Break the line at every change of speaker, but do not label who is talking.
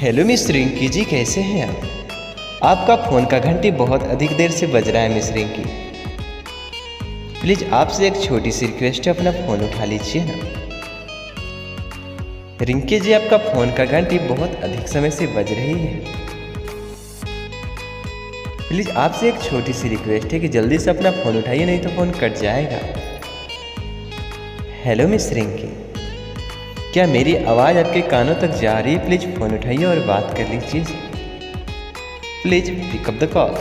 Hello miss Rinki जी, कैसे हैं आप? आपका फ़ोन का घंटी बहुत अधिक देर से बज रहा है मिस रिंकी। प्लीज़ आपसे एक छोटी सी रिक्वेस्ट है, अपना फ़ोन उठा लीजिए ना। रिंकी जी, आपका फ़ोन का घंटी बहुत अधिक समय से बज रही है। प्लीज़ आपसे एक छोटी सी रिक्वेस्ट है कि जल्दी से अपना फ़ोन उठाइए, नहीं तो फ़ोन कट जाएगा। हेलो मिस रिंकी, क्या मेरी आवाज़ आपके कानों तक जा रही है? प्लीज़ फ़ोन उठाइए और बात कर लीजिए। Please pick up the call.